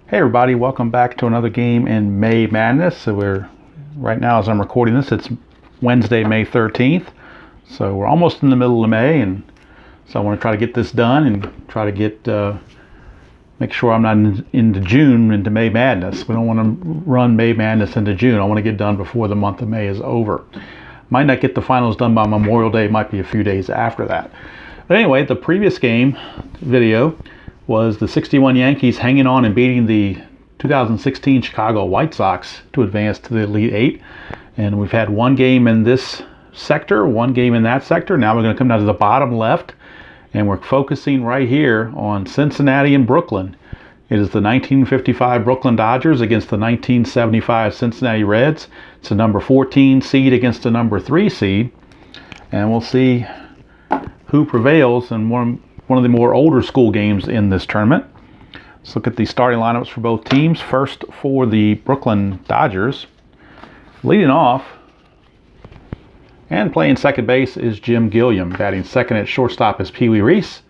Hey everybody, welcome back to another game in May Madness. So right now as I'm recording this, it's Wednesday, May 13th. So we're almost in the middle of May, and so I want to try to get this done and try to make sure I'm not into June into May Madness. We don't want to run May Madness into June. I want to get done before the month of May is over. Might not get the finals done by Memorial Day, might be a few days after that. But anyway, the previous game video was the 61 Yankees hanging on and beating the 2016 Chicago White Sox to advance to the Elite Eight. And we've had one game in this sector, one game in that sector. Now we're going to come down to the bottom left, and we're focusing right here on Cincinnati and Brooklyn. It is the 1955 Brooklyn Dodgers against the 1975 Cincinnati Reds. It's a number 14 seed against a number 3 seed. And we'll see who prevails in one of the more older school games in this tournament. Let's look at the starting lineups for both teams. First, for the Brooklyn Dodgers, leading off and playing second base is Jim Gilliam. Batting second at shortstop is Pee Wee Reese.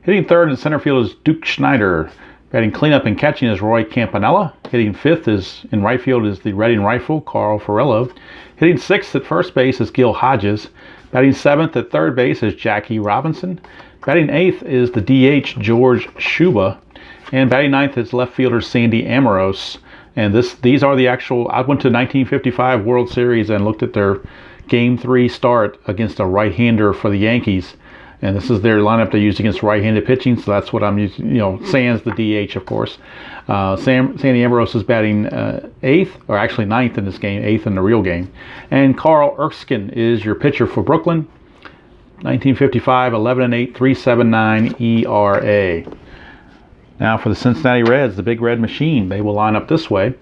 Hitting third in center field is Duke Schneider. Batting cleanup and catching is Roy Campanella. Hitting fifth in right field is the Reading Rifle, Carl Ferrello. Hitting sixth at first base is Gil Hodges. Batting seventh at third base is Jackie Robinson. Batting eighth is the DH George Shuba, and batting ninth is left fielder Sandy Amoros. And these are the actual. I went to 1955 World Series and looked at their Game 3 start against a right-hander for the Yankees, and this is their lineup they use against right-handed pitching. So that's what I'm using. Sans the DH, of course. Sandy Amoros is batting eighth, or actually ninth in this game, eighth in the real game. And Carl Erskine is your pitcher for Brooklyn. 1955, 11-8, 3.79 ERA. Now for the Cincinnati Reds, the Big Red Machine, they will line up this way.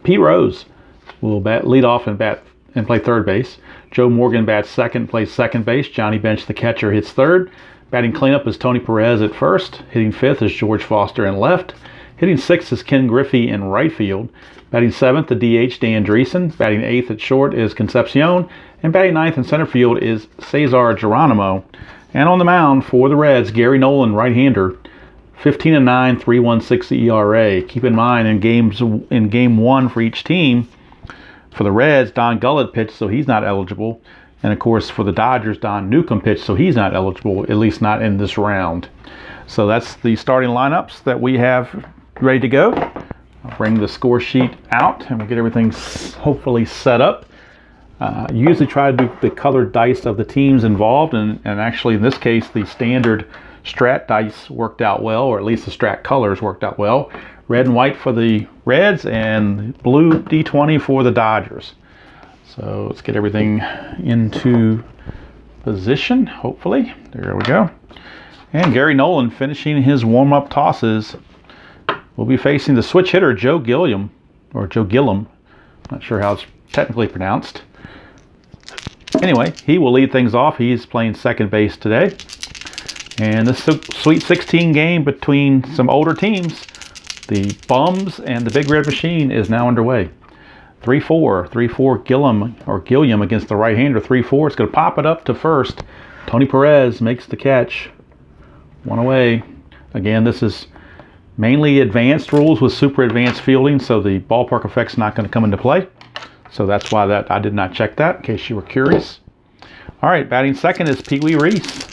Pete Rose will lead off and play third base. Joe Morgan bats second, plays second base. Johnny Bench, the catcher, hits third. Batting cleanup is Tony Perez at first. Hitting fifth is George Foster in left. Hitting sixth is Ken Griffey in right field. Batting seventh, the DH Dan Dreesen. Batting eighth at short is Concepcion. And batting ninth in center field is Cesar Geronimo. And on the mound for the Reds, Gary Nolan, right-hander, 15-9, 3.16 ERA. Keep in mind, in game one for each team, for the Reds, Don Gullett pitched, so he's not eligible. And of course, for the Dodgers, Don Newcomb pitched, so he's not eligible, at least not in this round. So that's the starting lineups that we have ready to go. I'll bring the score sheet out, and we'll get everything hopefully set up. Usually try to do the colored dice of the teams involved, and actually in this case the standard strat dice worked out well, or at least the strat colors worked out well. Red and white for the Reds and blue D20 for the Dodgers. So let's get everything into position, hopefully. There we go. And Gary Nolan finishing his warm-up tosses will be facing the switch hitter Joe Gilliam, or Joe Gillum. Not sure how it's technically pronounced. Anyway, he will lead things off. He's playing second base today. And this Sweet 16 game between some older teams, the Bums and the Big Red Machine, is now underway. 3-4 Gilliam against the right-hander. 3-4. It's going to pop it up to first. Tony Perez makes the catch. One away. Again, this is mainly advanced rules with super advanced fielding, so the ballpark effect's not going to come into play. So that's why I did not check that, in case you were curious. All right, batting second is Pee Wee Reese.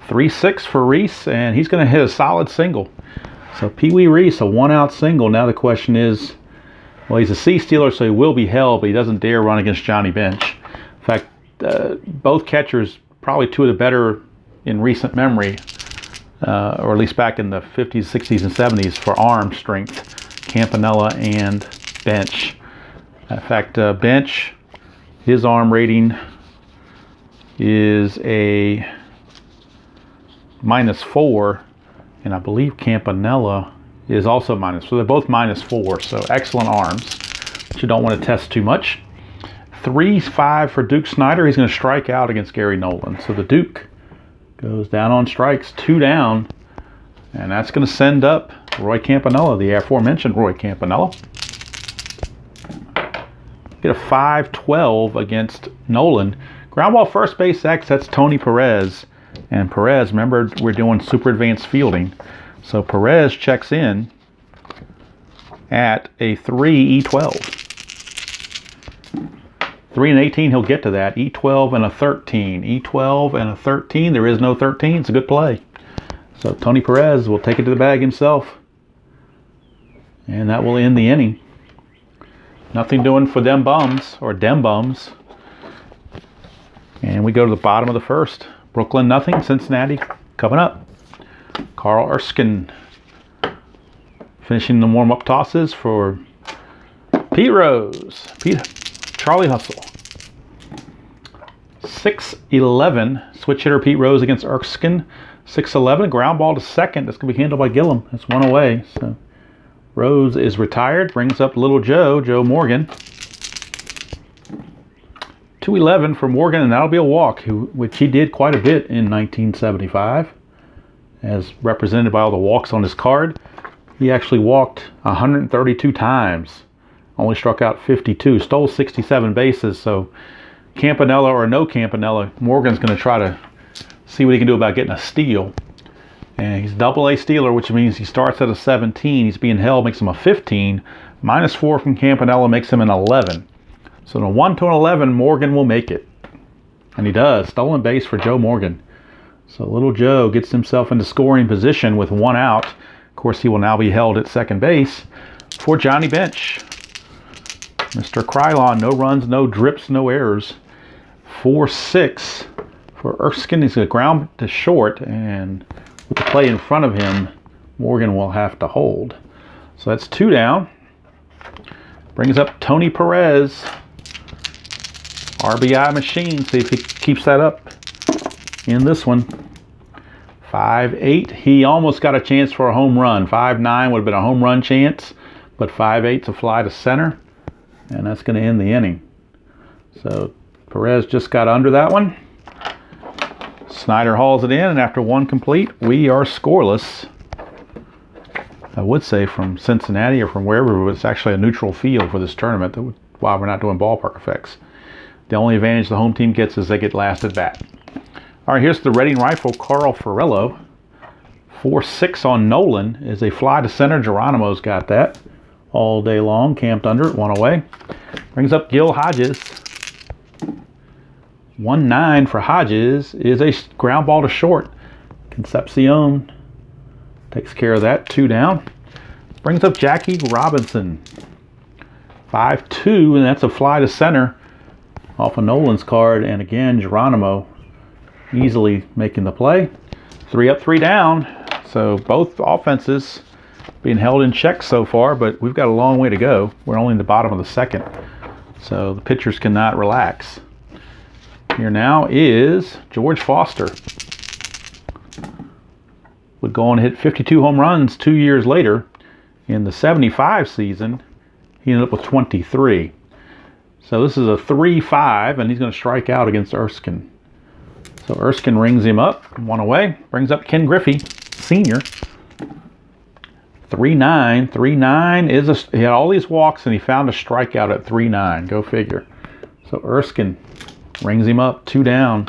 3-6 for Reese, and he's going to hit a solid single. So Pee Wee Reese, a one-out single. Now the question is, well, he's a C-stealer, so he will be held, but he doesn't dare run against Johnny Bench. In fact, both catchers, probably two of the better in recent memory, or at least back in the 50s, 60s, and 70s for arm strength, Campanella and Bench. In fact, Bench, his arm rating is a -4, and I believe Campanella is also -4. So they're both -4, so excellent arms, but you don't want to test too much. 3-5 for Duke Snyder. He's going to strike out against Gary Nolan. So the Duke goes down on strikes, 2 down, and that's going to send up Roy Campanella, the aforementioned Roy Campanella. Get a 5-12 against Nolan. Ground ball first base X, that's Tony Perez. And Perez, remember, we're doing super advanced fielding. So Perez checks in at a 3 E12. 3 and 18, he'll get to that. E12 and a 13. E12 and a 13. There is no 13. It's a good play. So Tony Perez will take it to the bag himself. And that will end the inning. Nothing doing for them bums, or dem bums. And we go to the bottom of the first. Brooklyn nothing, Cincinnati coming up. Carl Erskine finishing the warm-up tosses for Pete Rose. Charlie Hustle. 6-11. Switch hitter Pete Rose against Erskine. 6-11. Ground ball to second. That's going to be handled by Gillum. That's one away. So Rose is retired. Brings up little Joe Morgan. 2-11 for Morgan, and that'll be a walk, which he did quite a bit in 1975, as represented by all the walks on his card. He actually walked 132 times, only struck out 52, stole 67 bases. So Campanella or no Campanella, Morgan's going to try to see what he can do about getting a steal. And he's double-A stealer, which means he starts at a 17. He's being held, makes him a 15. -4 from Campanella makes him an 11. So in a 1 to an 11, Morgan will make it. And he does. Stolen base for Joe Morgan. So little Joe gets himself into scoring position with one out. Of course, he will now be held at second base for Johnny Bench. Mr. Krylon, no runs, no drips, no errors. 4-6 for Erskine. He's a ground to short, and with the play in front of him, Morgan will have to hold. So that's 2 down. Brings up Tony Perez. RBI machine. See if he keeps that up in this one. 5-8. He almost got a chance for a home run. 5-9 would have been a home run chance, but 5-8 to fly to center, and that's going to end the inning. So Perez just got under that one. Snyder hauls it in, and after one complete, we are scoreless. I would say from Cincinnati or from wherever, but it's actually a neutral field for this tournament. While we're not doing ballpark effects. The only advantage the home team gets is they get last at bat. All right, here's the Reading Rifle, Carl Ferrello. 4-6 on Nolan is a fly to center. Geronimo's got that all day long. Camped under it, one away. Brings up Gil Hodges. 1-9 for Hodges is a ground ball to short. Concepcion takes care of that, 2 down. Brings up Jackie Robinson. 5-2, and that's a fly to center off of Nolan's card. And again, Geronimo easily making the play. 3 up, 3 down. So both offenses being held in check so far, but we've got a long way to go. We're only in the bottom of the second, so the pitchers cannot relax. Here now is George Foster. Would go on and hit 52 home runs 2 years later. In the 75 season, he ended up with 23. So this is a 3-5, and he's going to strike out against Erskine. So Erskine rings him up, one away. Brings up Ken Griffey, senior. 3-9. 3-9 he had all these walks, and he found a strikeout at 3-9. Go figure. So Erskine rings him up, 2 down.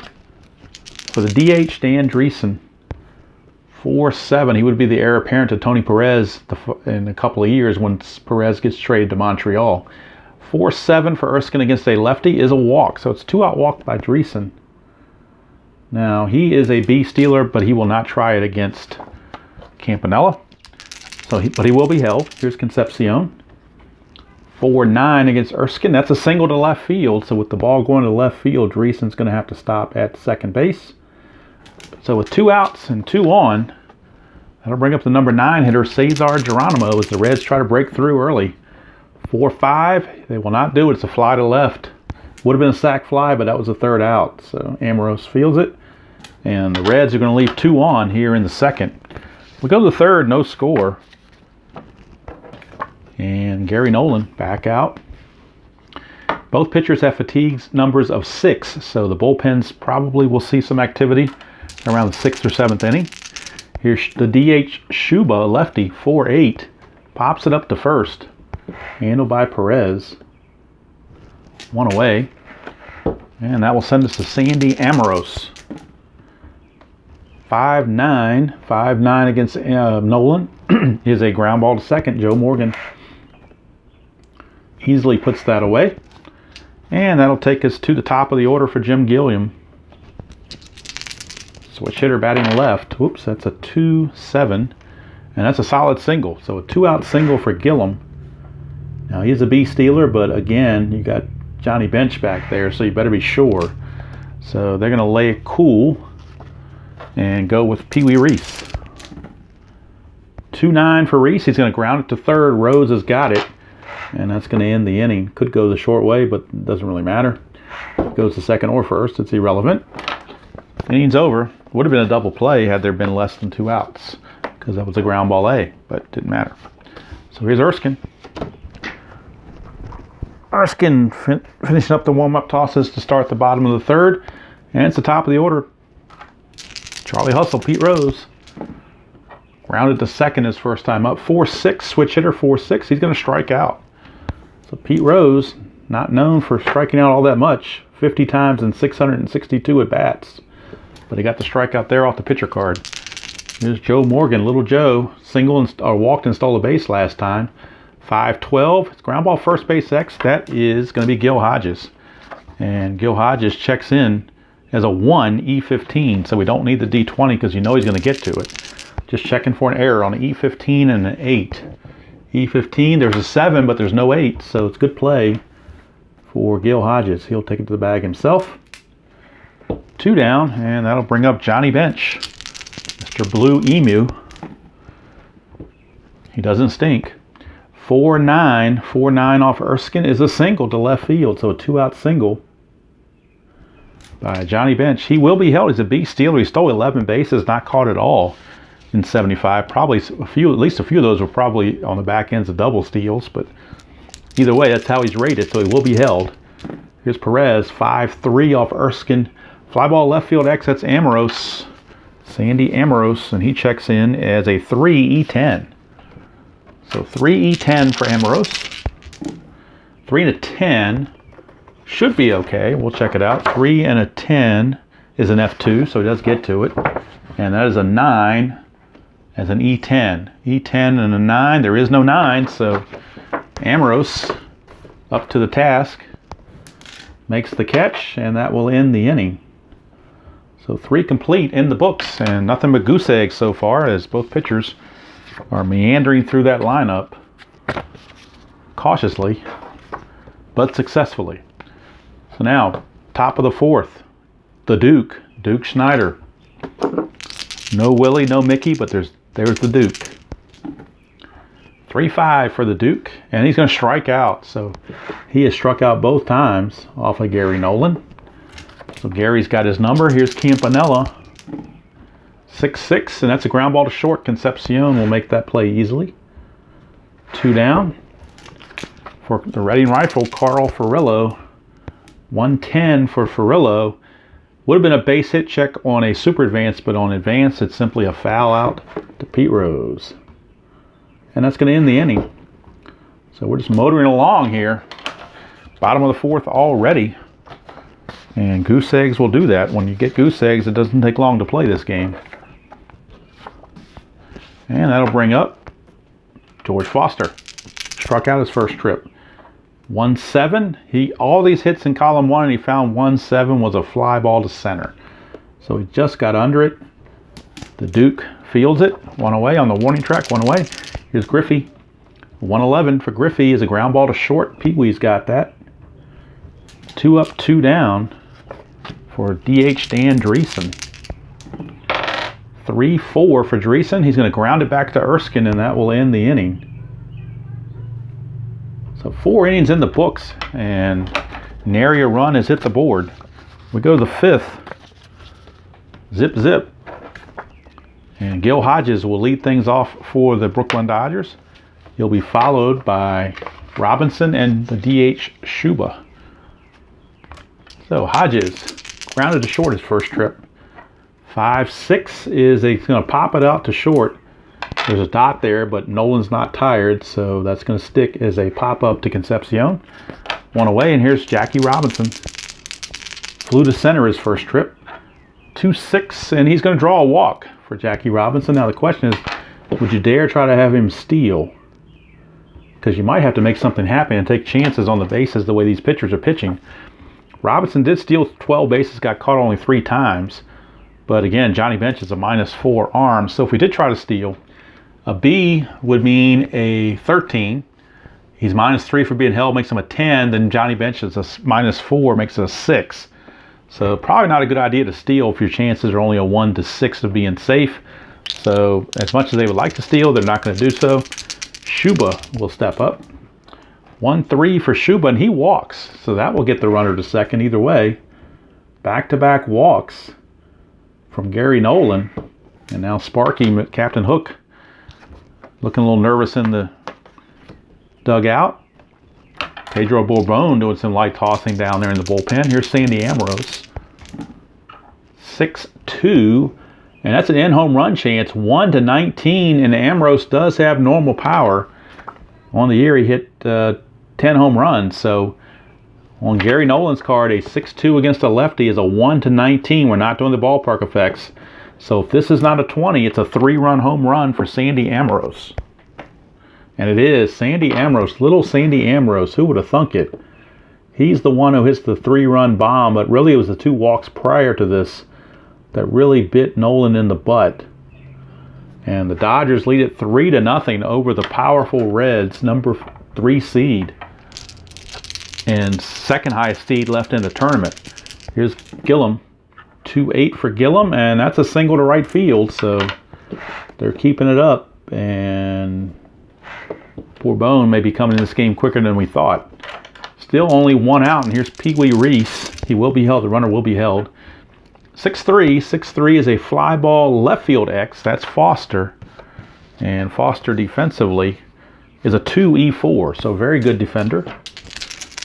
For the DH, Dan Dreesen. 4-7. He would be the heir apparent to Tony Perez in a couple of years when Perez gets traded to Montreal. 4-7 for Erskine against a lefty is a walk. So it's 2-out walk by Dreesen. Now, he is a B stealer, but he will not try it against Campanella. But he will be held. Here's Concepcion. 4-9 against Erskine. That's a single to left field. So with the ball going to left field, Dreesen's going to have to stop at second base. So with 2 outs and 2 on, that'll bring up the number 9 hitter, Cesar Geronimo, as the Reds try to break through early. 4-5. They will not do it. It's a fly to left. Would have been a sac fly, but that was the 3rd out. So Amorose fields it. And the Reds are going to leave 2 on here in the second. We go to the 3rd, no score. And Gary Nolan back out. Both pitchers have fatigue numbers of 6, so the bullpens probably will see some activity around the 6th or 7th inning. Here's the DH Shuba, lefty, 4-8. Pops it up to first. Handled by Perez. 1 away. And that will send us to Sandy Amorose. 5-9. 5-9 against Nolan. Is a ground ball to second. Joe Morgan easily puts that away. And that'll take us to the top of the order for Jim Gilliam. Switch hitter batting left. Whoops, that's a 2-7. And that's a solid single. So a 2-out single for Gilliam. Now he's a B stealer, but again, you got Johnny Bench back there, so you better be sure. So they're going to lay it cool and go with Pee Wee Reese. 2-9 for Reese. He's going to ground it to third. Rose has got it. And that's going to end the inning. Could go the short way, but it doesn't really matter. Goes to second or first. It's irrelevant. Inning's over. Would have been a double play had there been less than 2 outs, because that was a ground ball A, but it didn't matter. So here's Erskine. Erskine finishing up the warm-up tosses to start the bottom of the third. And it's the top of the order. Charlie Hustle, Pete Rose. Grounded to second his first time up. 4-6, switch hitter, 4-6. He's going to strike out. So Pete Rose, not known for striking out all that much. 50 times and 662 at bats. But he got the strikeout there off the pitcher card. Here's Joe Morgan, Little Joe. Walked and stole a base last time. 5-12. It's ground ball first base X. That is going to be Gil Hodges. And Gil Hodges checks in as a 1 E15. So we don't need the D20 because you know he's going to get to it. Just checking for an error on an E15 and an 8. E15, there's a 7, but there's no 8. So it's good play for Gil Hodges. He'll take it to the bag himself. 2 down, and that'll bring up Johnny Bench. Mr. Blue Emu. He doesn't stink. 4-9. 4-9 off Erskine is a single to left field. So a 2-out single by Johnny Bench. He will be held. He's a B stealer. He stole 11 bases, not caught at all in 75. Probably at least a few of those were probably on the back ends of double steals. But either way, that's how he's rated. So he will be held. Here's Perez. 5-3 off Erskine. Fly ball left field X. That's Amoros. Sandy Amoros. And he checks in as a 3 E10. So 3 E10 for Amoros. 3 and a 10 should be okay. We'll check it out. 3 and a 10 is an F2, so he does get to it. And that is a 9 as an E10. E10 and a 9. There is no 9, so Amoros up to the task. Makes the catch, and that will end the inning. So 3 complete in the books, and nothing but goose eggs so far, as both pitchers are meandering through that lineup cautiously, but successfully. So now, top of the fourth, the Duke Schneider. No Willie, no Mickey, but there's the Duke. 3-5 for the Duke, and he's going to strike out. So he has struck out both times off of Gary Nolan. So Gary's got his number. Here's Campanella. 6-6, and that's a ground ball to short. Concepcion will make that play easily. 2 down for the Reading Rifle, Carl Furillo. 110 for Furillo. Would have been a base hit check on a super advance, but on advance, it's simply a foul out to Pete Rose. And that's going to end the inning. So we're just motoring along here. Bottom of the fourth already. And goose eggs will do that. When you get goose eggs, it doesn't take long to play this game. And that'll bring up George Foster. Struck out his first trip. 1-7. All these hits in column 1, and he found 1-7 was a fly ball to center. So he just got under it. The Duke fields it. 1 away on the warning track. 1 away. Here's Griffey. 1-11 for Griffey is a ground ball to short. Pee Wee's got that. 2 up, 2 down for DH Dan Dreesen. 3-4 for Dreesen. He's going to ground it back to Erskine, and that will end the inning. So 4 innings in the books, and nary a run has hit the board. We go to the 5th. Zip, zip. And Gil Hodges will lead things off for the Brooklyn Dodgers. He'll be followed by Robinson and the DH Shuba. So Hodges grounded to short his first trip. 5-6 is he's going to pop it out to short. There's a dot there, but Nolan's not tired, so that's going to stick as a pop-up to Concepcion. 1 away, and here's Jackie Robinson. Flew to center his first trip. 2-6, and he's going to draw a walk for Jackie Robinson. Now the question is, would you dare try to have him steal? Because you might have to make something happen and take chances on the bases the way these pitchers are pitching. Robinson did steal 12 bases, got caught only 3 times. But again, Johnny Bench is a -4 arm. So if we did try to steal, a B would mean a 13. He's -3 for being held, makes him a 10. Then Johnny Bench is a -4, makes it a 6. So probably not a good idea to steal if your chances are only a 1 to 6 of being safe. So as much as they would like to steal, they're not going to do so. Shuba will step up. 1-3 for Shuba, and he walks. So that will get the runner to second either way. Back-to-back walks from Gary Nolan. And now Sparky, Captain Hook, looking a little nervous in the dugout. Pedro Bourbon doing some light tossing down there in the bullpen. Here's Sandy Ambrose. 6-2. And that's an in-home run chance, 1-19, and Ambrose does have normal power. On the year, he hit 10 home runs. So on Gary Nolan's card, a 6-2 against a lefty is a 1-19. We're not doing the ballpark effects. So if this is not a 20, it's a 3-run home run for Sandy Ambrose. And it is Sandy Ambrose, little Sandy Ambrose. Who would have thunk it? He's the one who hits the 3-run bomb, but really it was the 2 walks prior to this that really bit Nolan in the butt. And the Dodgers lead it 3-0 over the powerful Reds, number 3 seed. And second highest seed left in the tournament. Here's Gillum. 2-8 for Gillum, and that's a single to right field, so they're keeping it up. And Bourbon may be coming in this game quicker than we thought. Still only 1 out, and here's Pee Wee Reese. He will be held. The runner will be held. 6-3. 6-3 is a fly ball left field X. That's Foster. And Foster defensively is a 2-E4. So very good defender.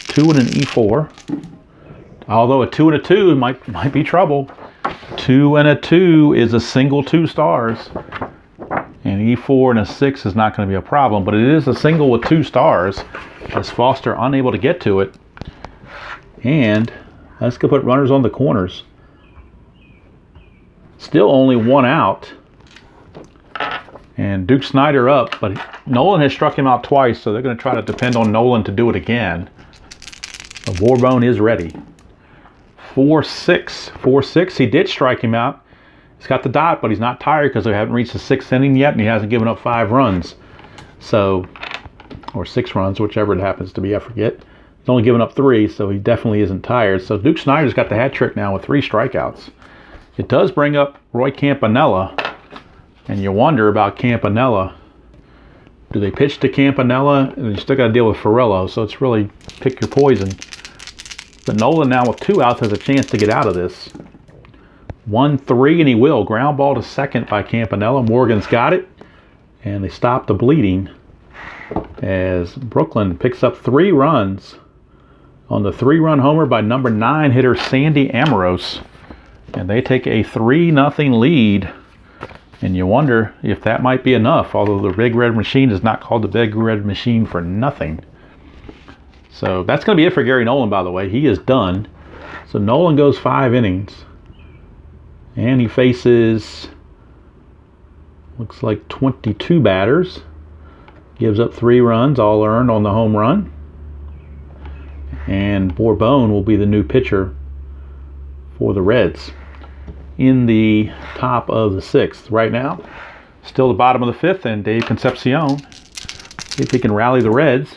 2 and an E4. Although a 2 and a 2 might be trouble. 2 and a 2 is a single 2 stars. And E4 and a 6 is not going to be a problem. But it is a single with 2 stars. As Foster unable to get to it. And let's go put runners on the corners. Still only 1 out. And Duke Snyder up, but Nolan has struck him out twice, so they're going to try to depend on Nolan to do it again. So Bourbon is ready. 4-6. 4-6. He did strike him out. He's got the dot, but he's not tired because they haven't reached the 6th inning yet, and he hasn't given up 5 runs. So, or 6 runs, whichever it happens to be, I forget. He's only given up 3, so he definitely isn't tired. So Duke Snyder's got the hat trick now with 3 strikeouts. It does bring up Roy Campanella, and you wonder about Campanella. Do they pitch to Campanella? And you still got to deal with Ferrello, so it's really pick your poison. But Nolan now with 2 outs has a chance to get out of this. 1-3, and he will. Ground ball to second by Campanella. Morgan's got it, and they stop the bleeding as Brooklyn picks up 3 runs on the 3-run homer by number 9 hitter Sandy Ambrose. And they take a 3-0 lead. And you wonder if that might be enough, although the Big Red Machine is not called the Big Red Machine for nothing. So that's going to be it for Gary Nolan, by the way. He is done. So Nolan goes 5 innings. And he faces, looks like 22 batters. Gives up 3 runs, all earned on the home run. And Bourbon will be the new pitcher for the Reds in the top of the 6th right now. Still the bottom of the 5th, and Dave Concepcion, see if he can rally the Reds.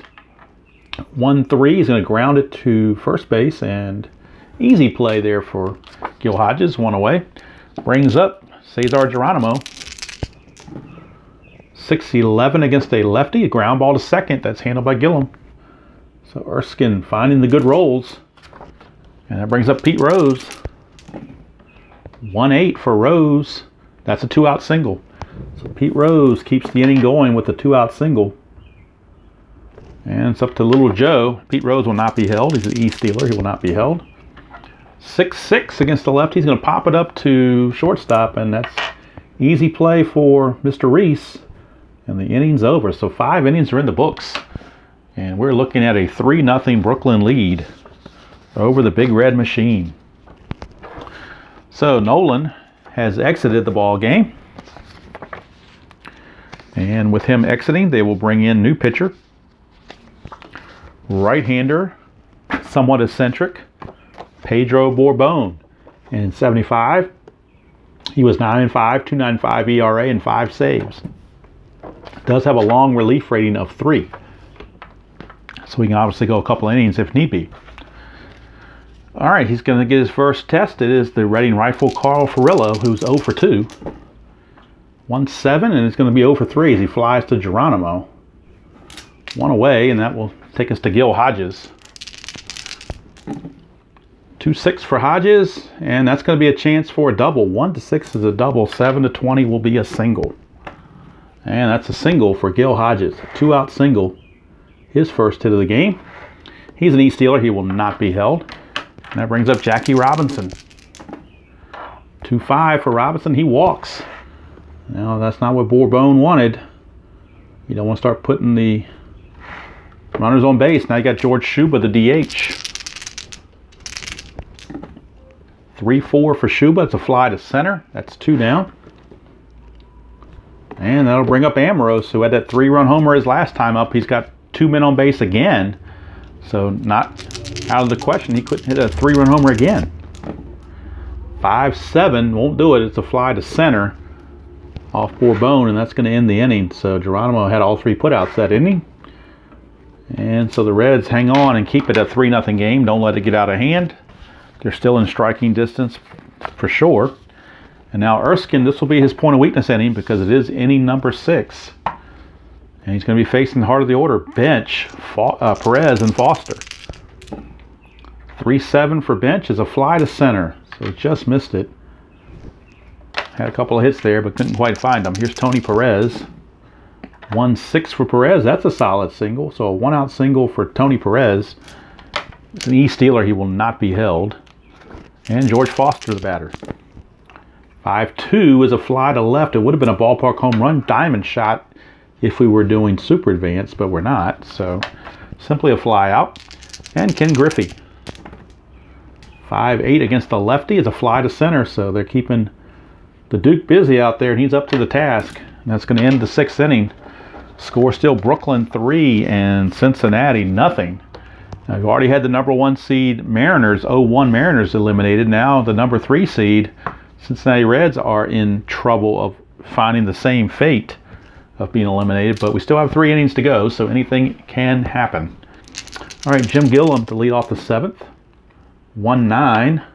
1-3, he's going to ground it to first base, and easy play there for Gil Hodges, 1 away. Brings up Cesar Geronimo. 6-11 against a lefty, a ground ball to second, that's handled by Gillum. So Erskine finding the good rolls, and that brings up Pete Rose. 1-8 for Rose. That's a 2-out single. So Pete Rose keeps the inning going with the 2-out single. And it's up to Little Joe. Pete Rose will not be held. He's an E-stealer. He will not be held. 6-6 against the left. He's going to pop it up to shortstop, and that's easy play for Mr. Reese. And the inning's over. So 5 innings are in the books. And we're looking at a 3-0 Brooklyn lead over the Big Red Machine. So Nolan has exited the ball game. And with him exiting, they will bring in new pitcher. Right-hander, somewhat eccentric, Pedro Borbon. And in 75, he was 9-5, 2.95 ERA, and 5 saves. Does have a long relief rating of 3. So he can obviously go a couple innings if need be. All right, he's going to get his first test. It is the Reading Rifle Carl Furillo, who's 0 for 2. 1-7, and it's going to be 0 for 3 as he flies to Geronimo. 1 away, and that will take us to Gil Hodges. 2-6 for Hodges, and that's going to be a chance for a double. 1-6 is a double. 7-20 will be a single. And that's a single for Gil Hodges. 2-out single. His first hit of the game. He's an E-stealer. He will not be held. And that brings up Jackie Robinson. 2-5 for Robinson. He walks. Now, that's not what Borbon wanted. You don't want to start putting the runners on base. Now you got George Schuba, the DH. 3-4 for Schuba. It's a fly to center. That's 2 down. And that'll bring up Amorose, who had that 3-run homer his last time up. He's got 2 men on base again. So not out of the question. He couldn't hit a 3-run homer again. 5-7. Won't do it. It's a fly to center off Borbon, and that's going to end the inning. So Geronimo had all 3 putouts that inning. And so the Reds hang on and keep it a 3-0 game. Don't let it get out of hand. They're still in striking distance for sure. And now Erskine, this will be his point of weakness inning because it is inning number 6. And he's going to be facing the heart of the order, Bench, Perez, and Foster. 3-7 for Bench is a fly to center. So just missed it. Had a couple of hits there, but couldn't quite find them. Here's Tony Perez. 1-6 for Perez. That's a solid single. So a 1-out single for Tony Perez. It's an E-stealer. He will not be held. And George Foster, the batter. 5-2 is a fly to left. It would have been a ballpark home run diamond shot if we were doing super advanced, but we're not. So simply a fly out. And Ken Griffey. 5-8 against the lefty is a fly to center. So they're keeping the Duke busy out there, and he's up to the task. And that's going to end the 6th inning. Score still Brooklyn 3 and Cincinnati nothing. Now, you've already had the number 1 seed Mariners, 0-1 Mariners eliminated. Now the number 3 seed Cincinnati Reds are in trouble of finding the same fate of being eliminated, but we still have 3 innings to go, so anything can happen. All right, Jim Gillum to lead off the 7th. 1-9.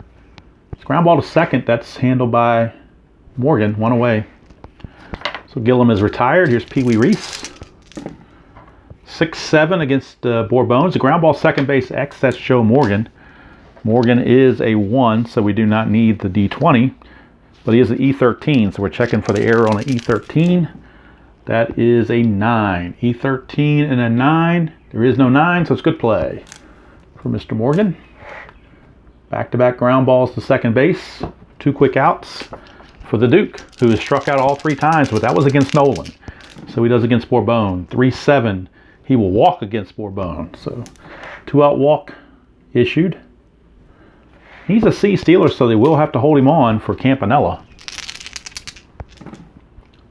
It's ground ball to second. That's handled by Morgan, 1 away. So Gillum is retired. Here's Pee Wee Reese. 6-7 against Bourbon. It's a ground ball second base X. That's Joe Morgan. Morgan is a 1, so we do not need the D20. But he is an E13, so we're checking for the error on an E13. That is a 9. E13 and a 9. There is no 9, so it's good play for Mr. Morgan. Back-to-back ground balls to second base. 2 quick outs for the Duke, who has struck out all 3 times, but that was against Nolan. So he does against Bourbon. 3-7. He will walk against Bourbon. So 2-out walk issued. He's a C-stealer, so they will have to hold him on for Campanella.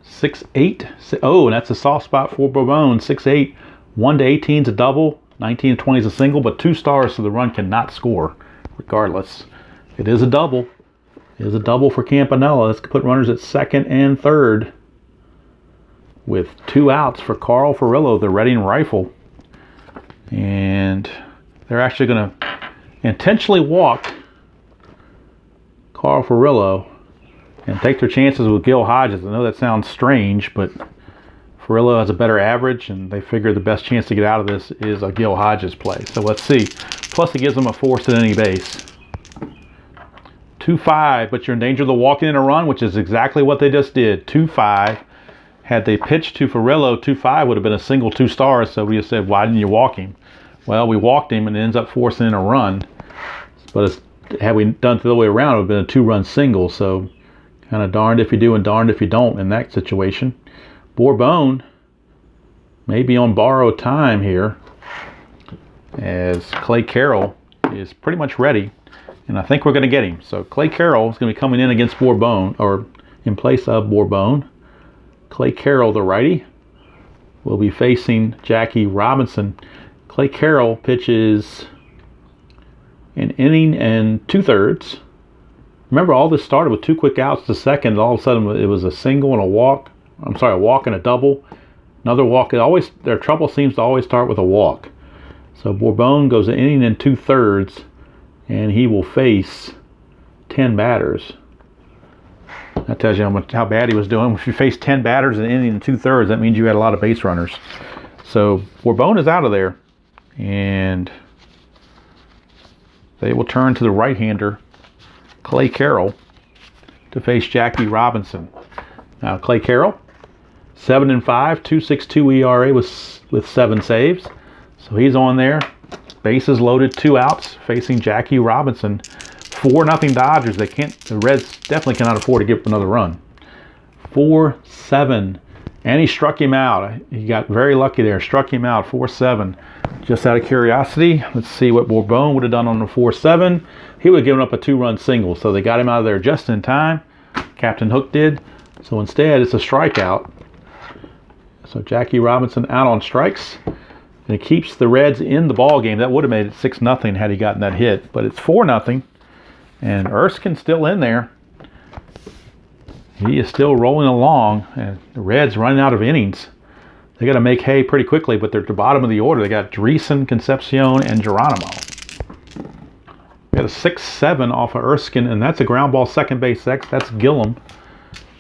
6-8. Oh, and that's a soft spot for Bourbon. 6-8. 1-18 is a double. 19-20 is a single, but 2 stars, so the run cannot score regardless. It is a double. It is a double for Campanella. Let's put runners at second and third with 2 outs for Carl Furillo, the Reading Rifle. And they're actually going to intentionally walk Carl Furillo and take their chances with Gil Hodges. I know that sounds strange, but Furillo has a better average, and they figure the best chance to get out of this is a Gil Hodges play. So let's see. Plus, it gives them a force at any base. 2-5, but you're in danger of the walking in a run, which is exactly what they just did. 2-5. Had they pitched to Furillo, 2-5 would have been a single 2 stars, so we just said, why didn't you walk him? Well, we walked him, and it ends up forcing in a run. But had we done it the other way around, it would have been a 2-run single, so kind of darned if you do and darned if you don't in that situation. Bourbon may be on borrowed time here, as Clay Carroll is pretty much ready. And I think we're going to get him. So Clay Carroll is going to be coming in against Bourbon, or in place of Bourbon. Clay Carroll, the righty, will be facing Jackie Robinson. Clay Carroll pitches an inning and 2/3. Remember, all this started with 2 quick outs to second. All of a sudden, it was a single and a walk. I'm sorry, a walk and a double. Another walk. Their trouble seems to always start with a walk. So Bourbon goes an inning and 2/3, and he will face 10 batters. That tells you how bad he was doing. If you face 10 batters in an inning and 2/3, that means you had a lot of base runners. So Bourbon is out of there, and they will turn to the right-hander, Clay Carroll, to face Jackie Robinson. Now Clay Carroll, 7-5, 2.62 ERA with 7 saves. So he's on there. Bases loaded, 2 outs, facing Jackie Robinson. 4-0 Dodgers. The Reds definitely cannot afford to give up another run. 4-7. And he struck him out. He got very lucky there. Struck him out, 4-7. Just out of curiosity, let's see what Bourbon would have done on the 4-7. He would have given up a 2-run single. So they got him out of there just in time. Captain Hook did. So instead, it's a strikeout. So Jackie Robinson out on strikes. And it keeps the Reds in the ball game. That would have made it 6-0 had he gotten that hit. But it's 4-0. And Erskine's still in there. He is still rolling along. And the Reds running out of innings. They got to make hay pretty quickly, but they're at the bottom of the order. They got Dreesen, Concepcion, and Geronimo. We got a 6-7 off of Erskine, and that's a ground ball second base X. That's Gillum.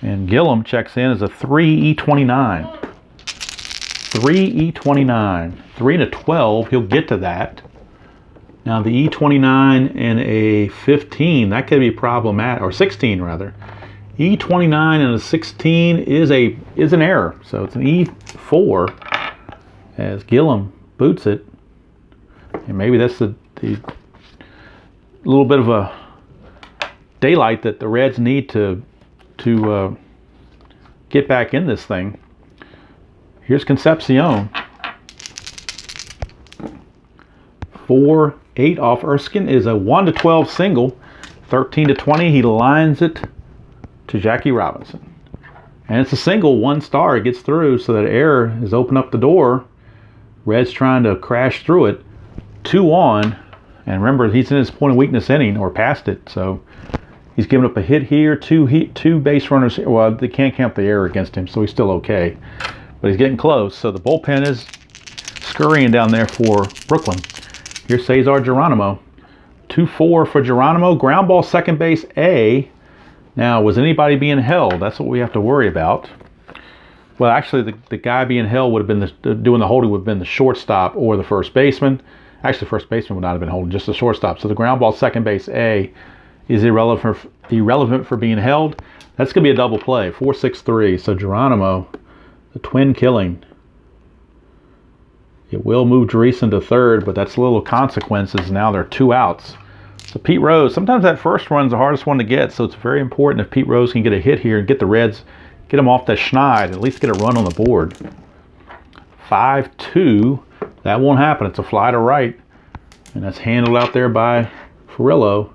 And Gillum checks in as a 3-E29. 3-E29. 3-12. He'll get to that. Now the E29 and a 15, that could be problematic, or 16 rather. E29 and a 16 is an error. So it's an E4 as Gillum boots it. And maybe that's the little bit of a daylight that the Reds need to get back in this thing. Here's Concepcion. 4-8 off Erskine is a 1-12 single. 13-20, he lines it to Jackie Robinson. And it's a single, 1 star. It gets through, so that error has opened up the door. Red's trying to crash through it. 2 on. And remember, he's in his point of weakness inning, or past it. So he's given up a hit here, 2 base runners. Well, they can't count the error against him, so he's still okay. But he's getting close. So the bullpen is scurrying down there for Brooklyn. Here's Cesar Geronimo. 2-4 for Geronimo. Ground ball second base A. Now, was anybody being held? That's what we have to worry about. Well, actually, the guy being held would have been doing the holding would have been the shortstop or the first baseman. Actually, first baseman would not have been holding, just the shortstop. So the ground ball second base A is irrelevant for being held. That's going to be a double play, 4-6-3. So Geronimo, the twin killing. It will move Dreesen to third, but that's little consequences. Now there are 2 outs. So Pete Rose, sometimes that first run's the hardest one to get, so it's very important if Pete Rose can get a hit here and get the Reds, get them off that schneid, at least get a run on the board. 5-2, that won't happen. It's a fly to right, and that's handled out there by Furillo.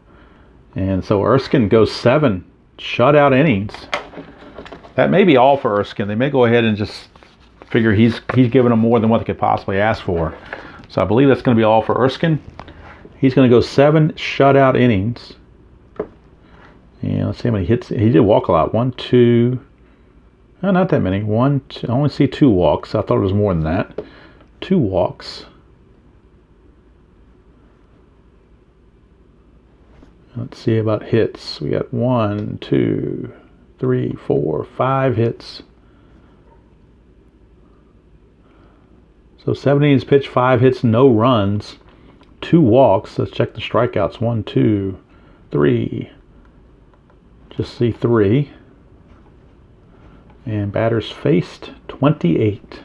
And so Erskine goes 7 shutout innings. That may be all for Erskine. They may go ahead and just figure he's given them more than what they could possibly ask for. So I believe that's going to be all for Erskine. He's going to go 7 shutout innings. And let's see how many hits. He did walk a lot. 1, 2. No, not that many. 1, 2. I only see 2 walks. I thought it was more than that. 2 walks. Let's see about hits. We got 1, 2, 3, 4, 5 hits. So 7 innings pitched, 5 hits, no runs, 2 walks. Let's check the strikeouts. 1, 2, 3. Just see 3. And batters faced, 28.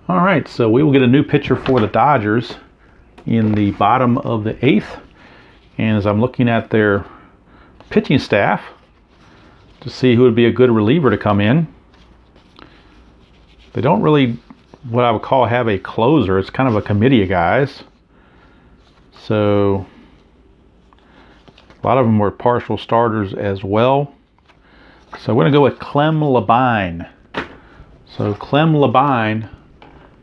All right, so we will get a new pitcher for the Dodgers in the bottom of the 8th. And as I'm looking at their pitching staff to see who would be a good reliever to come in, they don't really, what I would call, have a closer. It's kind of a committee of guys. So A lot of them were partial starters as well. So we're going to go with Clem Labine. So Clem Labine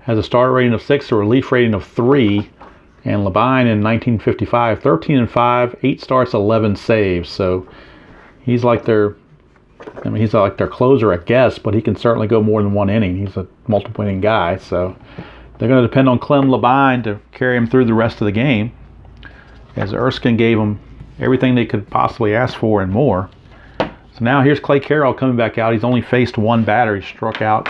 has a starter rating of 6, a relief rating of 3. And Labine in 1955, 13-5, 8 starts, 11 saves. So he's like their closer, I guess, but he can certainly go more than 1 inning. He's a multiple inning guy. So they're going to depend on Clem Labine to carry him through the rest of the game, as Erskine gave him everything they could possibly ask for and more. So now here's Clay Carroll coming back out. He's only faced 1 batter. He struck out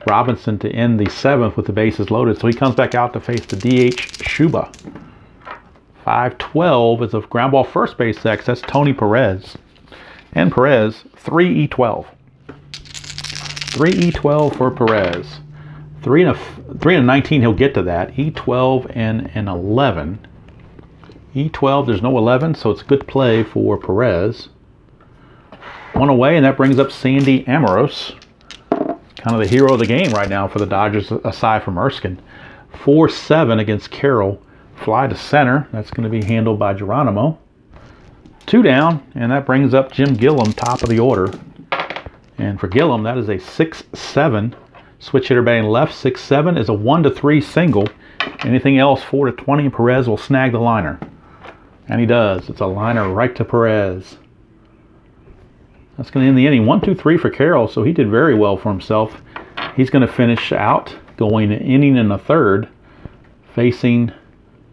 Robinson to end the 7th with the bases loaded. So he comes back out to face the DH Shuba. 5-12 is a ground ball first base X. That's Tony Perez. And Perez, 3-E-12. 3-E-12 for Perez. 3-19, he'll get to that. E12 and an 11. E12, there's no 11, so it's a good play for Perez. 1 away, and that brings up Sandy Amoros. Kind of the hero of the game right now for the Dodgers, aside from Erskine. 4-7 against Carroll. Fly to center. That's going to be handled by Geronimo. 2 down, and that brings up Jim Gillum, top of the order. And for Gillum, that is a 6-7. Switch hitter batting left. 6-7 is a 1-3 single. Anything else, 4-20, and Perez will snag the liner. And he does. It's a liner right to Perez. That's going to end the inning. 1-2-3 for Carroll, so he did very well for himself. He's going to finish out, going an inning and a third, facing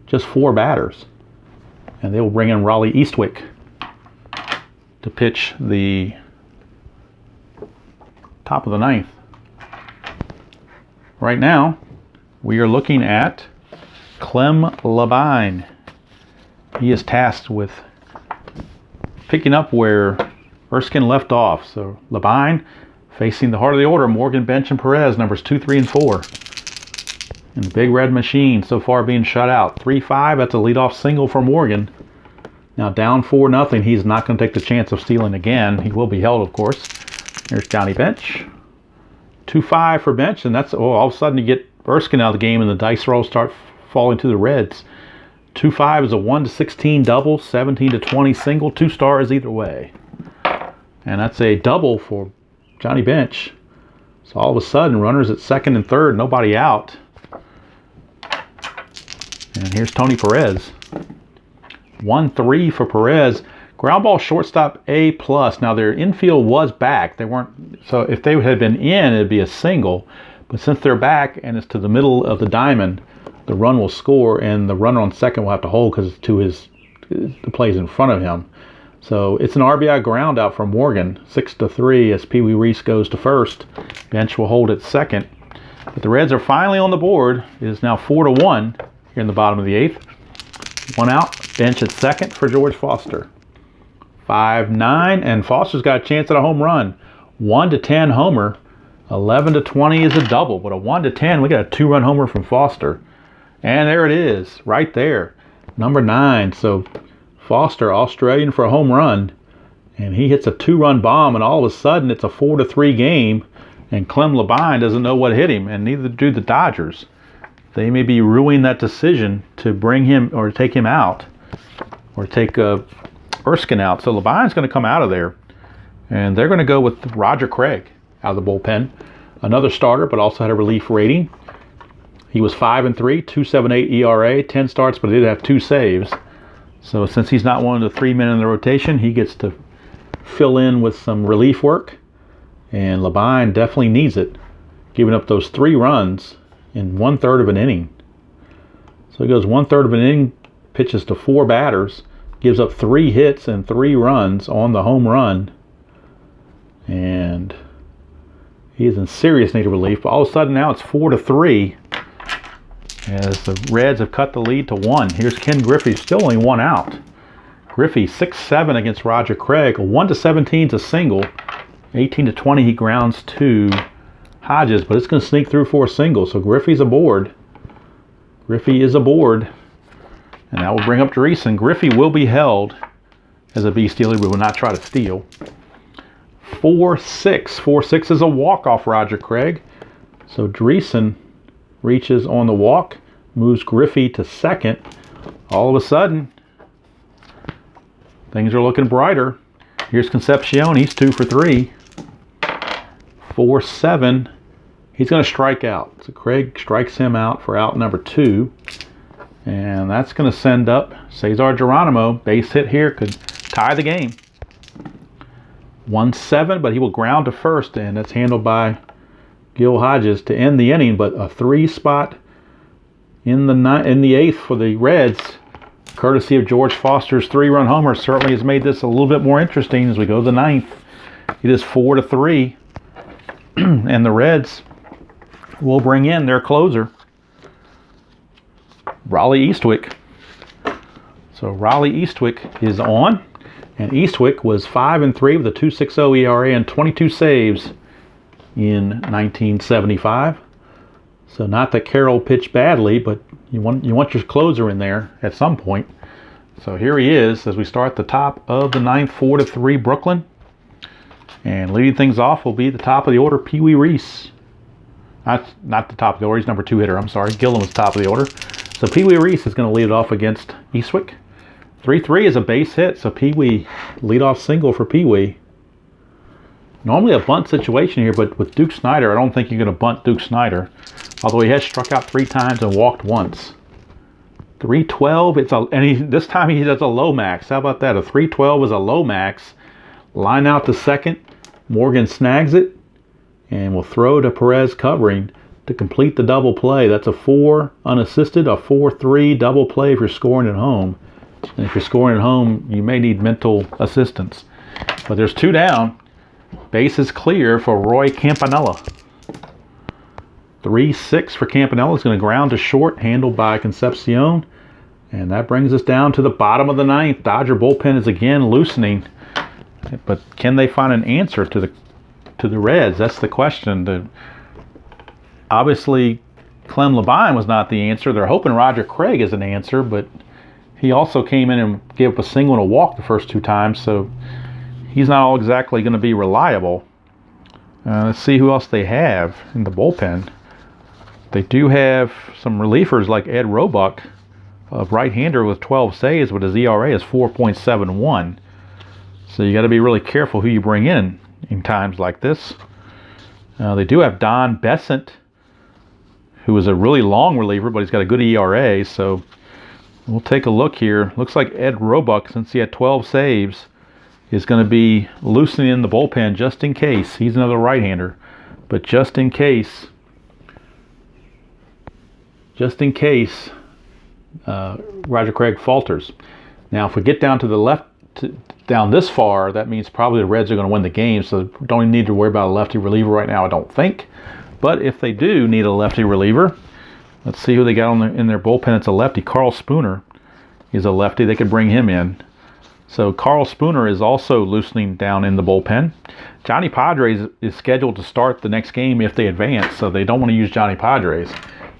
just 4 batters. And they will bring in Raleigh Eastwick to pitch the top of the 9th. Right now, we are looking at Clem Labine. He is tasked with picking up where Erskine left off. So Labine facing the heart of the order, Morgan, Bench, and Perez, numbers 2, 3, and 4. And the Big Red Machine so far being shut out. 3-5, that's a leadoff single for Morgan. Now down 4-0, he's not going to take the chance of stealing again. He will be held, of course. Here's Johnny Bench. 2-5 for Bench, and that's, all of a sudden you get Erskine out of the game and the dice rolls start falling to the Reds. 2-5 is a 1-16 double, 17-20 single, 2 stars either way. And that's a double for Johnny Bench. So all of a sudden, runners at second and third, nobody out. And here's Tony Perez. 1-3 for Perez. Ground ball shortstop A+. Now their infield was back. They weren't, so if they had been in, it'd be a single. But since they're back and it's to the middle of the diamond, the run will score, and the runner on second will have to hold because it's to the plays in front of him. So it's an RBI ground out for Morgan, 6-3 as Pee Wee Reese goes to first. Bench will hold at second. But the Reds are finally on the board. It is now 4-1 here in the bottom of the 8th. 1 out, Bench at second for George Foster. 5-9, and Foster's got a chance at a home run. 1-10 homer. 11-20 is a double, but a 1-10, we got a 2-run homer from Foster. And there it is, right there. Number 9. So Foster, Australian for a home run, and he hits a 2-run bomb, and all of a sudden it's a 4-3 game, and Clem Labine doesn't know what hit him, and neither do the Dodgers. They may be ruining that decision to bring him or take him out, or take Erskine out. So Labine's going to come out of there, and they're going to go with Roger Craig out of the bullpen. Another starter, but also had a relief rating. He was 5-3, 2.78 ERA, 10 starts, but he did have 2 saves. So since he's not one of the 3 men in the rotation, he gets to fill in with some relief work. And Labine definitely needs it, giving up those 3 runs in 1/3 of an inning. So he goes 1/3 of an inning, pitches to 4 batters, gives up 3 hits and 3 runs on the home run. And he is in serious need of relief. But all of a sudden now it's 4-3. As the Reds have cut the lead to 1. Here's Ken Griffey, still only 1 out. Griffey 6-7 against Roger Craig. A 1-17 is a single. 18-20 he grounds to Hodges, but it's going to sneak through for a single. So Griffey's aboard. Griffey is aboard. And that will bring up Dreesen. Griffey will be held as a base stealer, but will not try to steal. 4-6. 4-6 is a walk-off Roger Craig. So Dreesen reaches on the walk, moves Griffey to second. All of a sudden, Things are looking brighter. Here's Concepcion. He's 2 for 3. 4-7. He's going to strike out. So Craig strikes him out for out number 2. And that's going to send up Cesar Geronimo. Base hit here could tie the game. 1-7, but he will ground to first, and it's handled by Gil Hodges to end the inning. But a 3 spot in the 8th for the Reds, courtesy of George Foster's 3-run homer, certainly has made this a little bit more interesting as we go to the 9th. It is 4-3, and the Reds will bring in their closer, Raleigh Eastwick. So Raleigh Eastwick is on, and Eastwick was 5-3 with a 2.60 ERA and 22 saves in 1975. So not that Carroll pitched badly, but you want your closer in there at some point. So here he is as we start the top of the 9th, 4-3 Brooklyn. And leading things off will be the top of the order, Pee Wee Reese. Not the top of the order, he's number 2 hitter, I'm sorry. Gillum was top of the order. So Pee Wee Reese is going to lead it off against Eastwick. 3-3 is a base hit, so Pee Wee, leadoff single for Pee Wee. Normally a bunt situation here, but with Duke Snyder, I don't think you're going to bunt Duke Snyder. Although he has struck out 3 times and walked once. 3-12, this time he does a low max. How about that? A 3-12 is a low max. Line out to second. Morgan snags it and will throw to Perez covering to complete the double play. That's a 4 unassisted, a 4-3 double play if you're scoring at home. And if you're scoring at home, you may need mental assistance. But there's 2 down. Base is clear for Roy Campanella. 3-6 for Campanella. Is going to ground to short, handled by Concepcion. And that brings us down to the bottom of the 9th. Dodger bullpen is again loosening. But can they find an answer to the Reds? That's the question. Obviously, Clem Labine was not the answer. They're hoping Roger Craig is an answer, but he also came in and gave up a single and a walk the first 2 times, so he's not all exactly going to be reliable. Let's see who else they have in the bullpen. They do have some relievers like Ed Roebuck, a right-hander with 12 saves, but his ERA is 4.71. So you got to be really careful who you bring in times like this. They do have Don Besant, who is a really long reliever, but he's got a good ERA. So we'll take a look here. Looks like Ed Roebuck, since he had 12 saves, is going to be loosening in the bullpen just in case. He's another right-hander, but just in case Roger Craig falters. Now, if we get down to the left, down this far, that means probably the Reds are going to win the game, so don't even need to worry about a lefty reliever right now, I don't think. But if they do need a lefty reliever, let's see who they got in their bullpen. It's a lefty. Carl Spooner is a lefty. They could bring him in. So Carl Spooner is also loosening down in the bullpen. Johnny Padres is scheduled to start the next game if they advance, so they don't want to use Johnny Padres.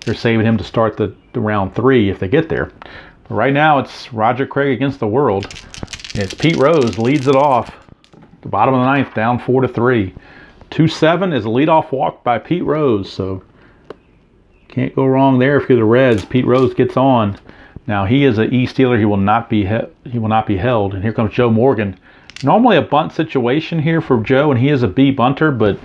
They're saving him to start the round 3 if they get there. But right now it's Roger Craig against the world. It's Pete Rose leads it off. The bottom of the 9th, down 4-3. 2-7 is a leadoff walk by Pete Rose, so can't go wrong there if you're the Reds. Pete Rose gets on. Now he is an E-stealer. He will not be held. And here comes Joe Morgan. Normally a bunt situation here for Joe, and he is a B bunter, but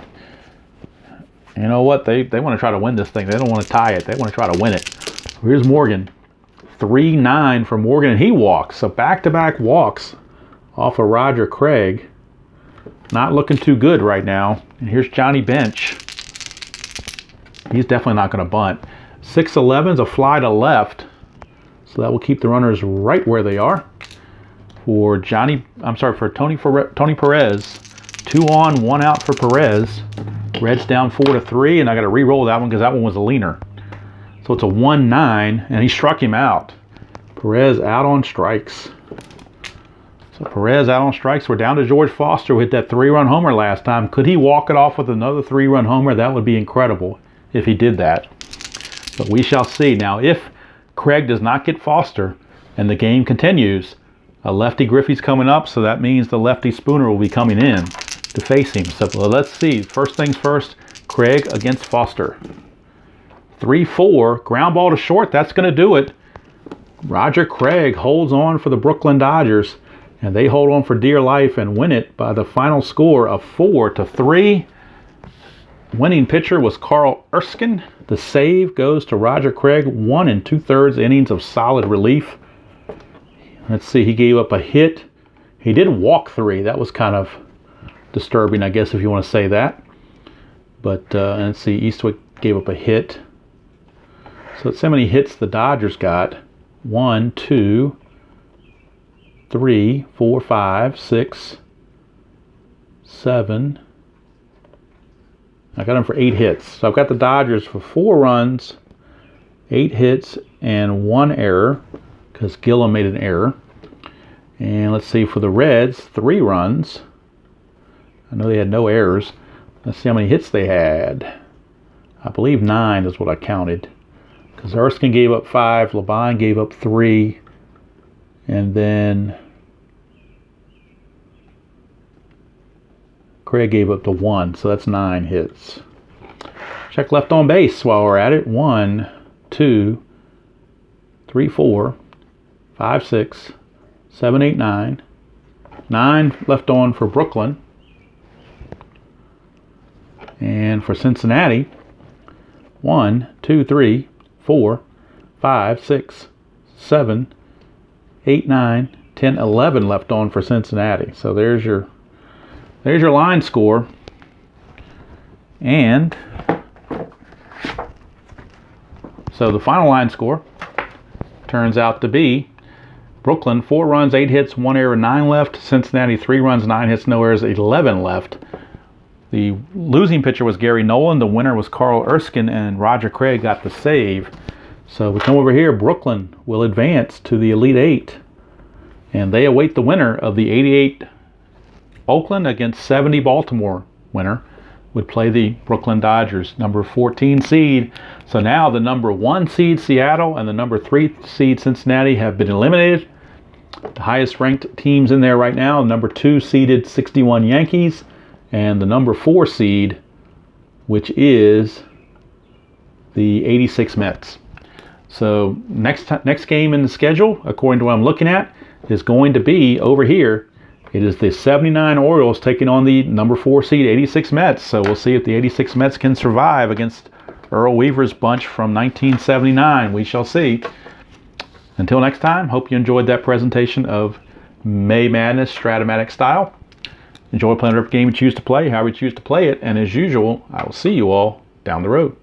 you know what? They want to try to win this thing. They don't want to tie it. They want to try to win it. So here's Morgan. 3-9 for Morgan, and he walks. So back-to-back walks off of Roger Craig. Not looking too good right now. And here's Johnny Bench. He's definitely not going to bunt. 6-11 is a fly to left. So that will keep the runners right where they are. For Tony Perez. 2 on, 1 out for Perez. Reds down 4-3, and I got to re-roll that one because that one was a leaner. So it's a 1-9, and he struck him out. Perez out on strikes. So Perez out on strikes. We're down to George Foster, who hit that 3-run homer last time. Could he walk it off with another 3-run homer? That would be incredible if he did that. But we shall see. Now, if Craig does not get Foster and the game continues, a lefty Griffey's coming up, so that means the lefty Spooner will be coming in to face him. So let's see. First things first, Craig against Foster. 3-4, ground ball to short. That's going to do it. Roger Craig holds on for the Brooklyn Dodgers. And they hold on for dear life and win it by the final score of 4-3. Winning pitcher was Carl Erskine. The save goes to Roger Craig. 1 2/3 innings of solid relief. Let's see, he gave up a hit. He did walk 3. That was kind of disturbing, I guess, if you want to say that. But let's see, Eastwick gave up a hit. So let's see how many hits the Dodgers got. 1, 2, 3, 4, 5, 6, 7. I got them for 8 hits. So I've got the Dodgers for 4 runs, 8 hits, and 1 error, because Gillum made an error. And let's see, for the Reds, 3 runs. I know they had no errors. Let's see how many hits they had. I believe 9 is what I counted. Because Erskine gave up 5, Labine gave up 3, and then Craig gave up the 1, so that's 9 hits. Check left on base while we're at it. 1, 2, 3, 4, 5, 6, 7, 8, 9. 9 left on for Brooklyn. And for Cincinnati, 1, 2, 3, 4, 5, 6, 7, 8, 9, 10, 11 left on for Cincinnati. So there's your line score. And so the final line score turns out to be Brooklyn 4 runs, 8 hits, 1 error, 9 left. Cincinnati 3 runs, 9 hits, no errors, 11 left. The losing pitcher was Gary Nolan. The winner was Carl Erskine, and Roger Craig got the save. So we come over here. Brooklyn will advance to the Elite 8. And they await the winner of the 88 Oakland against 70 Baltimore winner. Would play the Brooklyn Dodgers, number 14 seed. So now the number 1 seed Seattle and the number 3 seed Cincinnati have been eliminated. The highest ranked teams in there right now, number 2 seeded 61 Yankees, and the number 4 seed, which is the 86 Mets. So next game in the schedule, according to what I'm looking at, is going to be over here. It is the 79 Orioles taking on the number 4 seed 86 Mets. So we'll see if the 86 Mets can survive against Earl Weaver's bunch from 1979. We shall see. Until next time, hope you enjoyed that presentation of May Madness Stratomatic style. Enjoy playing whatever game you choose to play, however you choose to play it. And as usual, I will see you all down the road.